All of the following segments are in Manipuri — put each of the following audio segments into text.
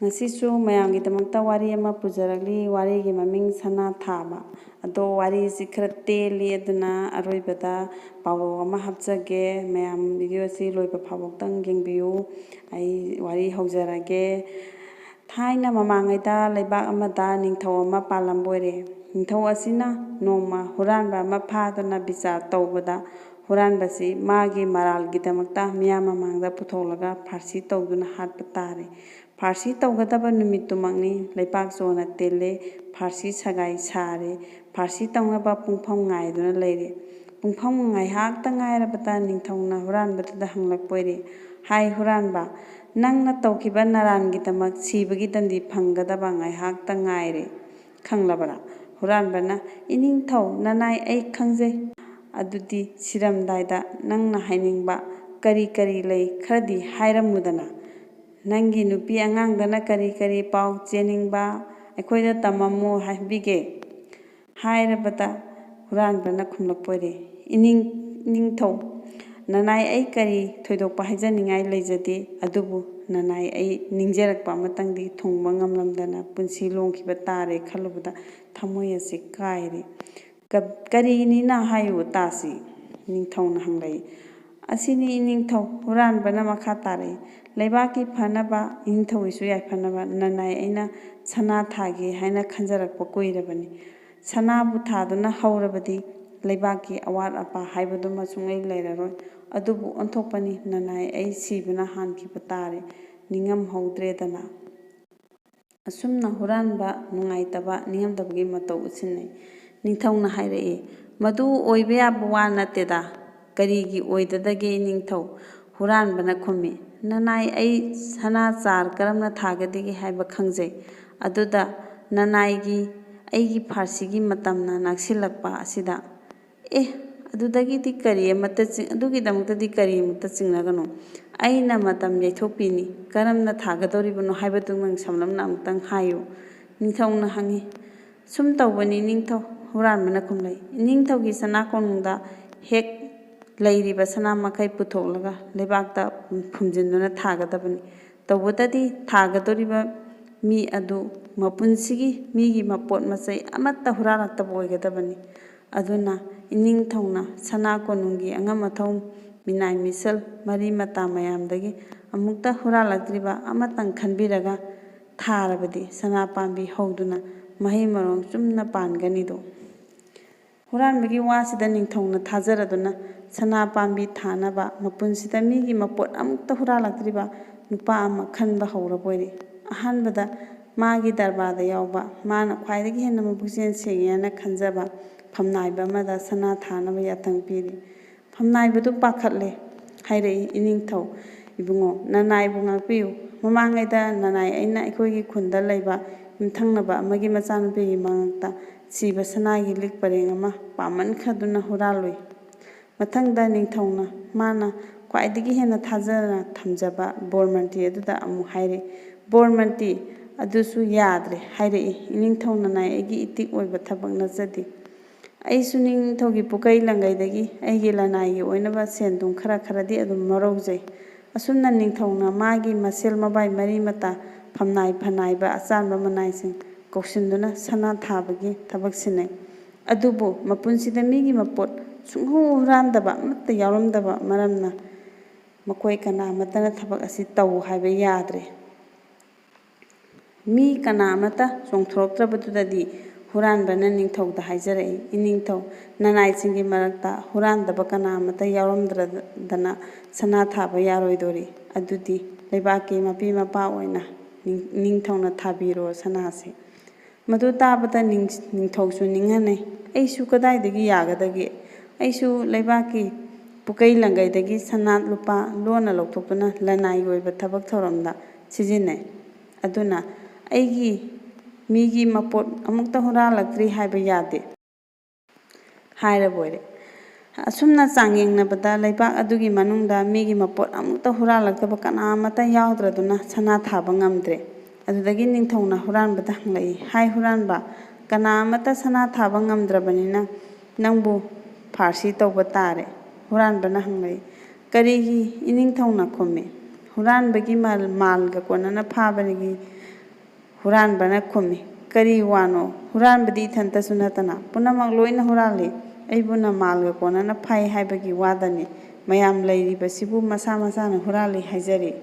ꯉꯁꯤꯁꯨ ꯃꯌꯥꯝꯒꯤꯗꯃꯛꯇ ꯋꯥꯔꯤ ꯑꯃ ꯄꯨꯖꯔꯛꯂꯤ ꯋꯥꯔꯤꯒꯤ ꯃꯃꯤꯡ ꯁꯅꯥ ꯊꯥꯕ ꯑꯗꯣ ꯋꯥꯔꯤꯁꯤ ꯈꯔ ꯇꯦꯜꯂꯤ ꯑꯗꯨꯅ ꯑꯔꯣꯏꯕꯗ ꯄꯥꯎꯔꯧ ꯑꯃ ꯍꯥꯞꯆꯒꯦ ꯃꯌꯥꯝ ꯚꯤꯗꯤꯑꯣꯁꯤ ꯂꯣꯏꯕ ꯐꯥꯎꯕꯛꯇꯪ ꯌꯦꯡꯕꯤꯌꯨ ꯑꯩ ꯋꯥꯔꯤ ꯍꯧꯖꯔꯒꯦ ꯊꯥꯏꯅ ꯃꯃꯥꯡꯉꯩꯗ ꯂꯩꯕꯥꯛ ꯑꯃꯗ ꯅꯤꯡꯊꯧ ꯑꯃ ꯄꯥꯜꯂꯝꯕ ꯑꯣꯏꯔꯦ ꯅꯤꯡꯊꯧ ꯑꯁꯤꯅ ꯅꯣꯡꯃ ꯍꯨꯔꯥꯟꯕ ꯑꯃ ꯐꯥꯗꯨꯅ ꯕꯤꯆꯥꯔ ꯇꯧꯕꯗ ꯍꯨꯔꯥꯟꯕꯁꯤ ꯃꯥꯒꯤ ꯃꯔꯥꯜꯒꯤꯗꯃꯛꯇ ꯃꯤꯌꯥꯝ ꯃꯃꯥꯡꯗ ꯄꯨꯊꯣꯛꯂꯒ ꯐꯥꯔꯁꯤ ꯇꯧꯗꯨꯅ ꯍꯥꯠꯄ ꯇꯥꯔꯦ ꯐꯥꯔꯁꯤ ꯇꯧꯒꯗꯕ ꯅꯨꯃꯤꯠꯇꯨꯃꯛꯅꯤ ꯂꯩꯕꯥꯛ ꯆꯣꯅ ꯇꯦꯜꯂꯦ ꯐꯥꯔꯁꯤ ꯁꯒꯥꯏ ꯁꯥꯔꯦ ꯐꯥꯔꯁꯤ ꯇꯧꯅꯕ ꯄꯨꯡꯐꯝ ꯉꯥꯏꯗꯨꯅ ꯂꯩꯔꯦ ꯄꯨꯡꯐꯝ ꯉꯥꯏꯍꯥꯛꯇ ꯉꯥꯏꯔꯕꯗ ꯅꯤꯡꯊꯧꯅ ꯍꯨꯔꯥꯟꯕꯗꯨꯗ ꯍꯪꯂꯛꯄ ꯑꯣꯏꯔꯦ ꯍꯥꯏ ꯍꯨꯔꯥꯟꯕ ꯅꯪꯅ ꯇꯧꯈꯤꯕ ꯅꯔꯥꯟꯒꯤꯗꯃꯛ ꯁꯤꯕꯒꯤ ꯗꯟꯗꯤ ꯐꯪꯒꯗꯕ ꯉꯥꯏꯍꯥꯛꯇ ꯉꯥꯏꯔꯦ ꯈꯪꯂꯕꯔꯥ ꯍꯨꯔꯥꯟꯕꯅ ꯏꯅꯤꯡꯊꯧ ꯅꯅꯥꯏ ꯑꯩ ꯈꯪꯖꯩ ꯑꯗꯨꯗꯤ ꯁꯤꯔꯝꯗꯥꯏꯗ ꯅꯪꯅ ꯍꯥꯏꯅꯤꯡꯕ ꯀꯔꯤ ꯀꯔꯤ ꯂꯩ ꯈꯔꯗꯤ ꯍꯥꯏꯔꯝꯃꯨꯗꯅ ꯅꯪꯒꯤ ꯅꯨꯄꯤ ꯑꯉꯥꯡꯗꯅ ꯀꯔꯤ ꯀꯔꯤ ꯄꯥꯎ ꯆꯦꯅꯤꯡꯕ ꯑꯩꯈꯣꯏꯗ ꯇꯝꯃꯝꯃꯨ ꯍꯥꯏꯕꯤꯒꯦ ꯍꯥꯏꯔꯕꯗ ꯍꯨꯔꯥꯟꯕꯅ ꯈꯨꯝꯂꯛꯄ ꯑꯣꯏꯔꯦ ꯏꯅꯤꯡꯊꯧ ꯅꯅꯥꯏ ꯑꯩ ꯀꯔꯤ ꯊꯣꯏꯗꯣꯛꯄ ꯍꯥꯏꯖꯅꯤꯡꯉꯥꯏ ꯂꯩꯖꯗꯦ ꯑꯗꯨꯕꯨ ꯅꯅꯥꯏ ꯑꯩ ꯅꯤꯡꯖꯔꯛꯄ ꯑꯃꯇꯪꯗꯤ ꯊꯨꯡꯕ ꯉꯝꯂꯝꯗꯅ ꯄꯨꯟꯁꯤ ꯂꯣꯡꯈꯤꯕ ꯇꯥꯔꯦ ꯈꯜꯂꯨꯕꯗ ꯊꯃꯣꯏ ꯑꯁꯤ ꯀꯥꯏꯔꯦ ꯀꯔꯤꯅꯤꯅ ꯍꯥꯏꯌꯨ ꯇꯥꯁꯤ ꯅꯤꯡꯊꯧꯅ ꯍꯪꯂꯛꯏ ꯑꯁꯤꯅꯤ ꯏꯅꯤꯡꯊꯧ ꯍꯨꯔꯥꯟꯕꯅ ꯃꯈꯥ ꯇꯥꯔꯛꯏ ꯂꯩꯕꯥꯛꯀꯤ ꯐꯅꯕ ꯏꯅꯤꯡꯊꯧꯒꯤꯁꯨ ꯌꯥꯏꯐꯅꯕ ꯅꯅꯥꯏ ꯑꯩꯅ ꯁꯅꯥ ꯊꯥꯒꯦ ꯍꯥꯏꯅ ꯈꯟꯖꯔꯛꯄ ꯀꯨꯏꯔꯕꯅꯤ ꯁꯅꯥꯕꯨ ꯊꯥꯗꯨꯅ ꯍꯧꯔꯕꯗꯤ ꯂꯩꯕꯥꯛꯀꯤ ꯑꯋꯥꯠ ꯑꯄꯥ ꯍꯥꯏꯕꯗꯨꯃ ꯁꯨꯡꯂꯩ ꯂꯩꯔꯔꯣꯏ ꯑꯗꯨꯕꯨ ꯑꯣꯟꯊꯣꯛꯄꯅꯤ ꯅꯅꯥꯏ ꯑꯩ ꯁꯤꯕꯅ ꯍꯥꯟꯈꯤꯕ ꯇꯥꯔꯦ ꯅꯤꯡꯉꯝꯍꯧꯗ꯭ꯔꯦꯗꯅ ꯑꯁꯨꯝꯅ ꯍꯨꯔꯥꯟꯕ ꯅꯨꯡꯉꯥꯏꯇꯕ ꯅꯤꯡꯉꯝꯗꯕꯒꯤ ꯃꯇꯧ ꯎꯠꯁꯤꯟꯅꯩ ꯅꯤꯡꯊꯧꯅ ꯍꯥꯏꯔꯛꯏ ꯃꯗꯨ ꯑꯣꯏꯕ ꯌꯥꯕ ꯋꯥ ꯅꯠꯇꯦꯗ ꯀꯔꯤꯒꯤ ꯑꯣꯏꯗꯗꯒꯦ ꯅꯤꯡꯊꯧ ꯍꯨꯔꯥꯟꯕꯅ ꯈꯨꯝꯃꯤ ꯅꯅꯥꯏ ꯑꯩ ꯁꯅꯥ ꯆꯥꯔ ꯀꯔꯝꯅ ꯊꯥꯒꯗꯒꯦ ꯍꯥꯏꯕ ꯈꯪꯖꯩ ꯑꯗꯨꯗ ꯅꯅꯥꯏꯒꯤ ꯑꯩꯒꯤ ꯐꯥꯔꯁꯤꯒꯤ ꯃꯇꯝꯅ ꯅꯛꯁꯤꯜꯂꯛꯄ ꯑꯁꯤꯗ ꯑꯗꯨꯒꯤꯗꯃꯛꯇꯗꯤ ꯀꯔꯤ ꯑꯃꯠꯇ ꯆꯤꯡꯅꯒꯅꯨ ꯑꯩꯅ ꯃꯇꯝ ꯌꯩꯊꯣꯛꯄꯤꯅꯤ ꯀꯔꯝꯅ ꯊꯥꯒꯗꯧꯔꯤꯕꯅꯣ ꯍꯥꯏꯕꯗꯨ ꯅꯪ ꯁꯝꯂꯞꯅ ꯑꯃꯨꯛꯇꯪ ꯍꯥꯏꯌꯨ ꯅꯤꯡꯊꯧꯅ ꯍꯪꯉꯤ ꯁꯨꯝ ꯇꯧꯕꯅꯤ ꯅꯤꯡꯊꯧ ꯍꯨꯔꯥꯟꯕꯅ ꯈꯨꯝꯂꯛꯏ ꯅꯤꯡꯊꯧꯒꯤ ꯁꯅꯥ ꯀꯣꯅꯨꯡꯗ ꯍꯦꯛ ꯂꯩꯔꯤꯕ ꯁꯅꯥ ꯃꯈꯩ ꯄꯨꯊꯣꯛꯂꯒ ꯂꯩꯕꯥꯛꯇ ꯐꯨꯝꯖꯤꯟꯗꯨꯅ ꯊꯥꯒꯗꯕꯅꯤ ꯇꯧꯕꯇꯗꯤ ꯊꯥꯒꯗꯧꯔꯤꯕ ꯃꯤ ꯑꯗꯨ ꯃꯄꯨꯟꯁꯤꯒꯤ ꯃꯤꯒꯤ ꯃꯄꯣꯠ ꯃꯆꯩ ꯑꯃꯠꯇ ꯍꯨꯔꯥꯜꯂꯛꯇꯕ ꯑꯣꯏꯒꯗꯕꯅꯤ ꯑꯗꯨꯅ ꯏꯅꯤꯡꯊꯧꯅ ꯁꯅꯥ ꯀꯣꯅꯨꯡꯒꯤ ꯑꯉꯝ ꯑꯊꯧ ꯃꯤꯅꯥꯏ ꯃꯤꯁꯜ ꯃꯔꯤ ꯃꯇꯥ ꯃꯌꯥꯝꯗꯒꯤ ꯑꯃꯨꯛꯇ ꯍꯨꯔꯥꯜꯂꯛꯇ꯭ꯔꯤꯕ ꯑꯃꯇꯪ ꯈꯟꯕꯤꯔꯒ ꯊꯥꯔꯕꯗꯤ ꯁꯅꯥ ꯄꯥꯝꯕꯤ ꯍꯧꯗꯨꯅ ꯃꯍꯩ ꯃꯔꯣꯡ ꯆꯨꯝꯅ ꯄꯥꯟꯒꯅꯤꯗꯣ ꯍꯨꯔꯥꯟꯕꯒꯤ ꯋꯥꯁꯤꯗ ꯅꯤꯡꯊꯧꯅ ꯊꯥꯖꯔꯗꯨꯅ ꯁꯅꯥ ꯄꯥꯝꯕꯤ ꯊꯥꯅꯕ ꯃꯄꯨꯟꯁꯤꯗ ꯃꯤꯒꯤ ꯃꯄꯣꯠ ꯑꯃꯨꯛꯇ ꯍꯨꯔꯥꯜꯂꯛꯇ꯭ꯔꯤꯕ ꯅꯨꯄꯥ ꯑꯃ ꯈꯟꯕ ꯍꯧꯔꯕ ꯑꯣꯏꯔꯦ ꯑꯍꯥꯟꯕꯗ ꯃꯥꯒꯤ ꯗꯔꯕꯥꯔꯗ ꯌꯥꯎꯕ ꯃꯥꯅ ꯈ꯭ꯋꯥꯏꯗꯒꯤ ꯍꯦꯟꯅ ꯃꯄꯨꯛꯆꯦꯜ ꯁꯦꯡꯉꯦ ꯍꯥꯏꯅ ꯈꯟꯖꯕ ꯐꯝꯅꯥꯏꯕ ꯑꯃꯗ ꯁꯅꯥ ꯊꯥꯅꯕ ꯌꯥꯊꯪ ꯄꯤꯔꯤ ꯐꯝꯅꯥꯏꯕꯗꯨ ꯄꯥꯈꯠꯂꯦ ꯍꯥꯏꯔꯛꯏ ꯏꯅꯤꯡꯊꯧ ꯏꯕꯨꯡꯉꯣ ꯅꯅꯥꯏꯕꯨ ꯉꯥꯛꯄꯤꯌꯨ ꯃꯃꯥꯡꯉꯩꯗ ꯅꯅꯥꯏ ꯑꯩꯅ ꯑꯩꯈꯣꯏꯒꯤ ꯈꯨꯟꯗ ꯂꯩꯕ ꯌꯨꯝꯊꯪꯅꯕ ꯑꯃꯒꯤ ꯃꯆꯥꯅꯨꯄꯤꯒꯤ ꯃꯉꯛꯇ ꯁꯤꯕ ꯁꯅꯥꯒꯤ ꯂꯤꯛ ꯄꯔꯦꯡ ꯑꯃ ꯄꯥꯝꯃꯟꯈ꯭ꯔꯗꯨꯅ ꯍꯨꯔꯥꯜꯂꯨꯏ ꯃꯊꯪꯗ ꯅꯤꯡꯊꯧꯅ ꯃꯥꯅ ꯈ꯭ꯋꯥꯏꯗꯒꯤ ꯍꯦꯟꯅ ꯊꯥꯖꯅ ꯊꯝꯖꯕ ꯕꯣꯔꯃꯟꯇꯤ ꯑꯗꯨꯗ ꯑꯃꯨꯛ ꯍꯥꯏꯔꯤ ꯕꯣꯔꯃꯟꯇꯤ ꯑꯗꯨꯁꯨ ꯌꯥꯗ꯭ꯔꯦ ꯍꯥꯏꯔꯛꯏ ꯏꯅꯤꯡꯊꯧ ꯅꯅꯥꯏ ꯑꯩꯒꯤ ꯏꯇꯤꯛ ꯑꯣꯏꯕ ꯊꯕꯛ ꯅꯠꯆꯗꯦ ꯑꯩꯁꯨ ꯅꯤꯡꯊꯧꯒꯤ ꯄꯨꯀꯩ ꯂꯪꯒꯩꯗꯒꯤ ꯑꯩꯒꯤ ꯂꯅꯥꯏꯒꯤ ꯑꯣꯏꯅꯕ ꯁꯦꯟꯊꯨꯝ ꯈꯔꯗꯤ ꯑꯗꯨꯝ ꯃꯔꯧꯖꯩ ꯑꯁꯨꯝꯅ ꯅꯤꯡꯊꯧꯅ ꯃꯥꯒꯤ ꯃꯁꯦꯜ ꯃꯕꯥꯏ ꯃꯔꯤ ꯃꯇꯥ ꯐꯝꯅꯥꯏ ꯐꯅꯥꯏꯕ ꯑꯆꯥꯟꯕ ꯃꯅꯥꯏꯁꯤꯡ ꯀꯧꯁꯤꯟꯗꯨꯅ ꯁꯅꯥ ꯊꯥꯕꯒꯤ ꯊꯕꯛ ꯁꯤꯟꯅꯩ ꯑꯗꯨꯕꯨ ꯃꯄꯨꯟꯁꯤꯗ ꯃꯤꯒꯤ ꯃꯄꯣꯠ ꯁꯨꯡꯍꯨ ꯍꯨꯔꯥꯟꯗꯕ ꯑꯃꯠꯇ ꯌꯥꯎꯔꯝꯗꯕ ꯃꯔꯝꯅ ꯃꯈꯣꯏ ꯀꯅꯥꯃꯠꯇꯅ ꯊꯕꯛ ꯑꯁꯤ ꯇꯧ ꯍꯥꯏꯕ ꯌꯥꯗ꯭ꯔꯦ ꯃꯤ ꯀꯅꯥ ꯑꯃꯠꯇ ꯆꯣꯡꯊꯣꯔꯛꯇ꯭ꯔꯕꯗꯨꯗꯗꯤ ꯍꯨꯔꯥꯟꯕꯅ ꯅꯤꯡꯊꯧꯗ ꯍꯥꯏꯖꯔꯛꯏ ꯏꯅꯤꯡꯊꯧ ꯅꯅꯥꯏꯁꯤꯡꯒꯤ ꯃꯔꯛꯇ ꯍꯨꯔꯥꯟꯗꯕ ꯀꯅꯥ ꯑꯃꯠꯇ ꯌꯥꯎꯔꯝꯗ꯭ꯔꯗꯅ ꯁꯅꯥ ꯊꯥꯕ ꯌꯥꯔꯣꯏꯗꯣꯔꯤ ꯑꯗꯨꯗꯤ ꯂꯩꯕꯥꯛꯀꯤ ꯃꯄꯤ ꯃꯄꯥ ꯑꯣꯏꯅ ꯅꯤꯡꯊꯧꯅ ꯊꯥꯕꯤꯔꯣ ꯁꯅꯥꯁꯦ ꯃꯗꯨ ꯇꯥꯕꯗ ꯅꯤꯡꯊꯧꯁꯨ ꯅꯤꯡꯍꯟꯅꯩ ꯑꯩꯁꯨ ꯀꯗꯥꯏꯗꯒꯤ ꯌꯥꯒꯗꯒꯦ ꯑꯩꯁꯨ ꯂꯩꯕꯥꯛꯀꯤ ꯄꯨꯀꯩ ꯂꯪꯒꯩꯗꯒꯤ ꯁꯅꯥ ꯂꯨꯄꯥ ꯂꯣꯟꯅ ꯂꯧꯊꯣꯛꯇꯨꯅ ꯂꯅꯥꯏꯒꯤ ꯑꯣꯏꯕ ꯊꯕꯛ ꯊꯧꯔꯝꯗ ꯁꯤꯖꯤꯟꯅꯩ ꯑꯗꯨꯅ ꯑꯩꯒꯤ ꯃꯤꯒꯤ ꯃꯄꯣꯠ ꯑꯃꯨꯛꯇ ꯍꯨꯔꯥꯜꯂꯛꯇ꯭ꯔꯤ ꯍꯥꯏꯕ ꯌꯥꯗꯦ ꯍꯥꯏꯔꯕ ꯑꯣꯏꯔꯦ ꯑꯁꯨꯝꯅ ꯆꯥꯡꯌꯦꯡꯅꯕꯗ ꯂꯩꯕꯥꯛ ꯑꯗꯨꯒꯤ ꯃꯅꯨꯡꯗ ꯃꯤꯒꯤ ꯃꯄꯣꯠ ꯑꯃꯨꯛꯇ ꯍꯨꯔꯥꯜꯂꯛꯇꯕ ꯀꯅꯥ ꯑꯃꯠꯇ ꯌꯥꯎꯗ꯭ꯔꯗꯨꯅ ꯁꯅꯥ ꯊꯥꯕ ꯉꯝꯗ꯭ꯔꯦ ꯑꯗꯨꯗꯒꯤ ꯅꯤꯡꯊꯧꯅ ꯍꯨꯔꯥꯟꯕꯗ ꯍꯪꯂꯛꯏ ꯍꯥꯏ ꯍꯨꯔꯥꯟꯕ ꯀꯅꯥ ꯑꯃꯠꯇ ꯁꯅꯥ ꯊꯥꯕ ꯉꯝꯗ꯭ꯔꯕꯅꯤꯅ ꯅꯪꯕꯨ ꯐꯥꯔꯁꯤ ꯇꯧꯕ ꯇꯥꯔꯦ ꯍꯨꯔꯥꯟꯕꯅ ꯍꯪꯂꯛꯏ ꯀꯔꯤꯒꯤ ꯏꯅꯤꯡꯊꯧꯅ ꯈꯨꯝꯃꯤ ꯍꯨꯔꯥꯟꯕꯒꯤ ꯃꯥꯜꯒ ꯀꯣꯟꯅꯅ ꯐꯥꯕꯒꯤ ꯍꯨꯔꯥꯟꯕꯅ ꯈꯨꯝꯃꯤ, ꯀꯔꯤ ꯋꯥꯅꯣ? ꯍꯨꯔꯥꯟꯕꯗꯤ ꯏꯊꯟꯇꯁꯨ ꯅꯠꯇꯅ ꯄꯨꯝꯅꯃꯛ ꯂꯣꯏꯅ ꯍꯨꯔꯥꯜꯂꯤ, ꯑꯩꯕꯨꯅ ꯃꯥꯜꯒ ꯀꯣꯟꯅꯅ ꯐꯩ ꯍꯥꯏꯕꯒꯤ ꯋꯥꯗꯅꯤ, ꯃꯌꯥꯝ ꯂꯩꯔꯤꯕꯁꯤꯕꯨ ꯃꯁꯥ ꯃꯁꯥꯅ ꯍꯨꯔꯥꯜꯂꯤ ꯍꯥꯏꯖꯔꯤ꯫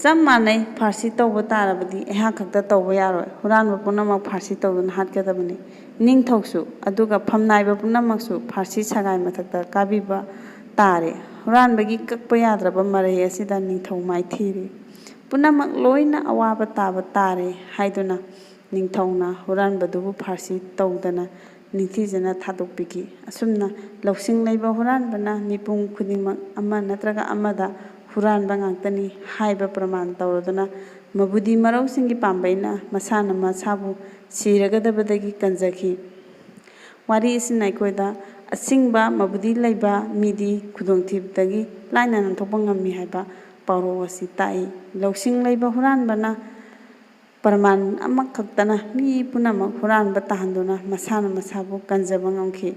ꯆꯞ ꯃꯥꯟꯅꯩ, ꯐꯥꯔꯁꯤ ꯇꯧꯕ ꯇꯥꯔꯕꯗꯤ ꯑꯩꯍꯥꯛ ꯈꯛꯇ ꯇꯧꯕ ꯌꯥꯔꯣꯏ, ꯍꯨꯔꯥꯟꯕ ꯄꯨꯝꯅꯃꯛ ꯐꯥꯔꯁꯤ ꯇꯧꯗꯨꯅ ꯍꯥꯠꯀꯗꯕꯅꯤ, ꯅꯤꯡꯊꯧꯁꯨ, ꯑꯗꯨꯒ ꯐꯝꯅꯥꯏꯕ ꯄꯨꯝꯅꯃꯛꯁꯨ ꯐꯥꯔꯁꯤ ꯁꯒꯥꯏ ꯃꯊꯛꯇ ꯀꯥꯕꯤꯕ ꯇꯥꯔꯦ꯫ ꯍꯨꯔꯥꯟꯕꯒꯤ ꯀꯛꯄ ꯌꯥꯗ꯭ꯔꯕ ꯃꯔꯩ ꯑꯁꯤꯗ ꯅꯤꯡꯊꯧ ꯃꯥꯏꯊꯤꯔꯦ, ꯄꯨꯝꯅꯃꯛ ꯂꯣꯏꯅ ꯑꯋꯥꯕ ꯇꯥꯕ ꯇꯥꯔꯦ ꯍꯥꯏꯗꯨꯅ ꯅꯤꯡꯊꯧꯅ ꯍꯨꯔꯥꯟꯕꯗꯨꯕꯨ ꯐꯥꯔꯁꯤ ꯇꯧꯗꯅ ꯅꯤꯡꯊꯤꯖꯅ ꯊꯥꯗꯣꯛꯄꯤꯈꯤ꯫ ꯑꯁꯨꯝꯅ ꯂꯧꯁꯤꯡ ꯂꯩꯕ ꯍꯨꯔꯥꯟꯕꯅ ꯃꯤꯄꯨꯝ ꯈꯨꯗꯤꯡꯃꯛ ꯑꯃ ꯅꯠꯇ꯭ꯔꯒ ꯑꯃꯗ ꯍꯨꯔꯥꯟꯕ ꯉꯥꯛꯇꯅꯤ ꯍꯥꯏꯕ ꯄ꯭ꯔꯃꯥꯟ ꯇꯧꯔꯗꯨꯅ ꯃꯕꯨꯗꯤ ꯃꯔꯧꯁꯤꯡꯒꯤ ꯄꯥꯝꯕꯩꯅ ꯃꯁꯥꯅ ꯃꯁꯥꯕꯨ ꯁꯤꯔꯒꯗꯕꯗꯒꯤ ꯀꯟꯖꯈꯤ꯫ ꯋꯥꯔꯤ ꯑꯁꯤꯅ ꯑꯩꯈꯣꯏꯗ ꯑꯁꯤꯡꯕ ꯃꯕꯨꯗꯤ ꯂꯩꯕ ꯃꯤꯗꯤ ꯈꯨꯗꯣꯡꯊꯤꯕꯗꯒꯤ ꯂꯥꯏꯅ ꯅꯥꯟꯊꯣꯛꯄ ꯉꯝꯃꯤ ꯍꯥꯏꯕ ꯄꯥꯎꯔꯧ ꯑꯁꯤ ꯇꯥꯛꯏ꯫ ꯂꯧꯁꯤꯡ ꯂꯩꯕ ꯍꯨꯔꯥꯟꯕꯅ ꯄ꯭ꯔꯃꯥꯟ ꯑꯃꯈꯛꯇꯅ ꯃꯤ ꯄꯨꯝꯅꯃꯛ ꯍꯨꯔꯥꯟꯕ ꯇꯥꯍꯟꯗꯨꯅ ꯃꯁꯥꯅ ꯃꯁꯥꯕꯨ ꯀꯟꯖꯕ ꯉꯝꯈꯤ꯫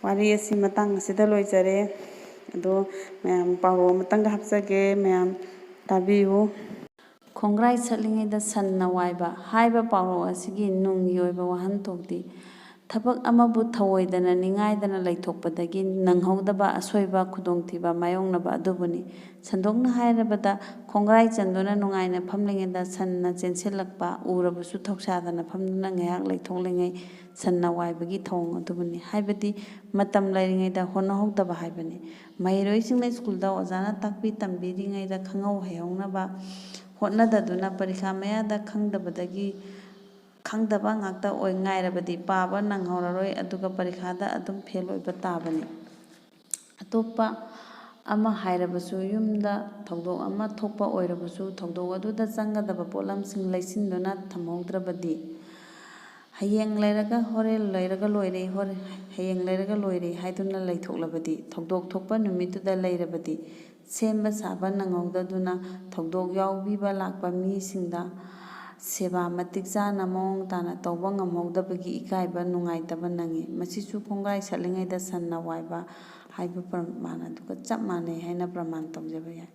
ꯋꯥꯔꯤ ꯑꯁꯤ ꯃꯇꯥꯡ ꯑꯁꯤꯗ ꯂꯣꯏꯖꯔꯦ꯫ ꯑꯗꯣ ꯃꯌꯥꯝ ꯄꯥꯎꯔꯧ ꯑꯃꯇꯪꯒ ꯍꯥꯞꯆꯒꯦ, ꯃꯌꯥꯝ ꯇꯥꯕꯤꯌꯨ꯫ ꯈꯣꯡꯒ꯭ꯔꯥꯏ ꯁꯠꯂꯤꯉꯩꯗ ꯁꯟꯅ ꯋꯥꯏꯕ ꯍꯥꯏꯕ ꯄꯥꯎꯔꯧ ꯑꯁꯤꯒꯤ ꯅꯨꯡꯒꯤ ꯑꯣꯏꯕ ꯋꯥꯍꯟꯊꯣꯛꯇꯤ ꯊꯕꯛ ꯑꯃꯕꯨ ꯊꯧꯑꯣꯏꯗꯅ ꯅꯤꯡꯉꯥꯏꯗꯅ ꯂꯩꯊꯣꯛꯄꯗꯒꯤ ꯅꯪꯍꯧꯗꯕ ꯑꯁꯣꯏꯕ ꯈꯨꯗꯣꯡꯊꯤꯕ ꯃꯥꯌꯣꯛꯅꯕ ꯑꯗꯨꯕꯨꯅꯤ꯫ ꯁꯟꯗꯣꯛꯅ ꯍꯥꯏꯔꯕꯗ ꯈꯣꯡꯒ꯭ꯔꯥꯏ ꯆꯟꯗꯨꯅ ꯅꯨꯡꯉꯥꯏꯅ ꯐꯝꯂꯤꯉꯩꯗ ꯁꯟꯅ ꯆꯦꯟꯁꯤꯜꯂꯛꯄ ꯎꯔꯕꯁꯨ ꯊꯧꯁꯥꯗꯅ ꯐꯝꯗꯨꯅ ꯉꯥꯏꯍꯥꯛ ꯂꯩꯊꯣꯛꯂꯤꯉꯩ ꯁꯟꯅ ꯋꯥꯏꯕꯒꯤ ꯊꯧꯑꯣꯡ ꯑꯗꯨꯕꯨꯅꯤ꯫ ꯍꯥꯏꯕꯗꯤ ꯃꯇꯝ ꯂꯩꯔꯤꯉꯩꯗ ꯍꯣꯠꯅꯍꯧꯗꯕ ꯍꯥꯏꯕꯅꯤ꯫ ꯃꯍꯩꯔꯣꯏꯁꯤꯡꯅ ꯁ꯭ꯀꯨꯜꯗ ꯑꯣꯖꯥꯅ ꯇꯥꯛꯄꯤ ꯇꯝꯕꯤꯔꯤꯉꯩꯗ ꯈꯪꯍꯧ ꯍꯩꯍꯧꯅꯕ ꯍꯣꯠꯅꯗꯗꯨꯅ ꯄꯔꯤꯈꯥ ꯃꯌꯥꯗ ꯈꯪꯗꯕ ꯉꯥꯛꯇ ꯉꯥꯏꯔꯕꯗꯤ ꯄꯥꯕ ꯅꯪꯍꯧꯔꯔꯣꯏ, ꯑꯗꯨꯒ ꯄꯔꯤꯈꯥꯗ ꯑꯗꯨꯝ ꯐꯦꯜ ꯑꯣꯏꯕ ꯇꯥꯕꯅꯤ꯫ ꯑꯇꯣꯞꯄ ꯑꯃ ꯍꯥꯏꯔꯕꯁꯨ ꯌꯨꯝꯗ ꯊꯧꯗꯣꯛ ꯑꯃ ꯊꯣꯛꯄ ꯑꯣꯏꯔꯕꯁꯨ ꯊꯧꯗꯣꯛ ꯑꯗꯨꯗ ꯆꯪꯒꯗꯕ ꯄꯣꯠꯂꯝꯁꯤꯡ ꯂꯩꯁꯤꯟꯗꯨꯅ ꯊꯝꯍꯧꯗ꯭ꯔꯕꯗꯤ ꯍꯌꯦꯡ ꯂꯩꯔꯒ ꯍꯣꯔꯦꯟ ꯂꯩꯔꯒ ꯂꯣꯏꯔꯦ, ꯍꯌꯦꯡ ꯂꯩꯔꯒ ꯂꯣꯏꯔꯦ ꯍꯥꯏꯗꯨꯅ ꯂꯩꯊꯣꯛꯂꯕꯗꯤ, ꯊꯧꯗꯣꯛꯊꯣꯛꯄ ꯅꯨꯃꯤꯠꯇꯨꯗ ꯂꯩꯔꯕꯗꯤ ꯁꯦꯝꯕ ꯁꯥꯕ ꯅꯪꯍꯧꯗꯗꯨꯅ ꯊꯧꯗꯣꯛ ꯌꯥꯎꯕꯤꯕ ꯂꯥꯛꯄ ꯃꯤꯁꯤꯡꯗ ꯁꯦꯕꯥ ꯃꯇꯤꯛ ꯆꯥꯅ ꯃꯑꯣꯡ ꯇꯥꯅ ꯇꯧꯕ ꯉꯝꯍꯧꯗꯕꯒꯤ ꯏꯀꯥꯏꯕ ꯅꯨꯡꯉꯥꯏꯇꯕ ꯅꯪꯏ꯫ ꯃꯁꯤꯁꯨ ꯈꯣꯡꯒ꯭ꯔꯥꯏ ꯁꯠꯂꯤꯉꯩꯗ ꯁꯟꯅ ꯋꯥꯏꯕ ꯍꯥꯏꯕ ꯄ꯭ꯔꯃꯥꯟ ꯑꯗꯨꯒ ꯆꯞ ꯃꯥꯟꯅꯩ ꯍꯥꯏꯅ ꯄ꯭ꯔꯃꯥꯟ ꯇꯧꯖꯕ ꯌꯥꯏ꯫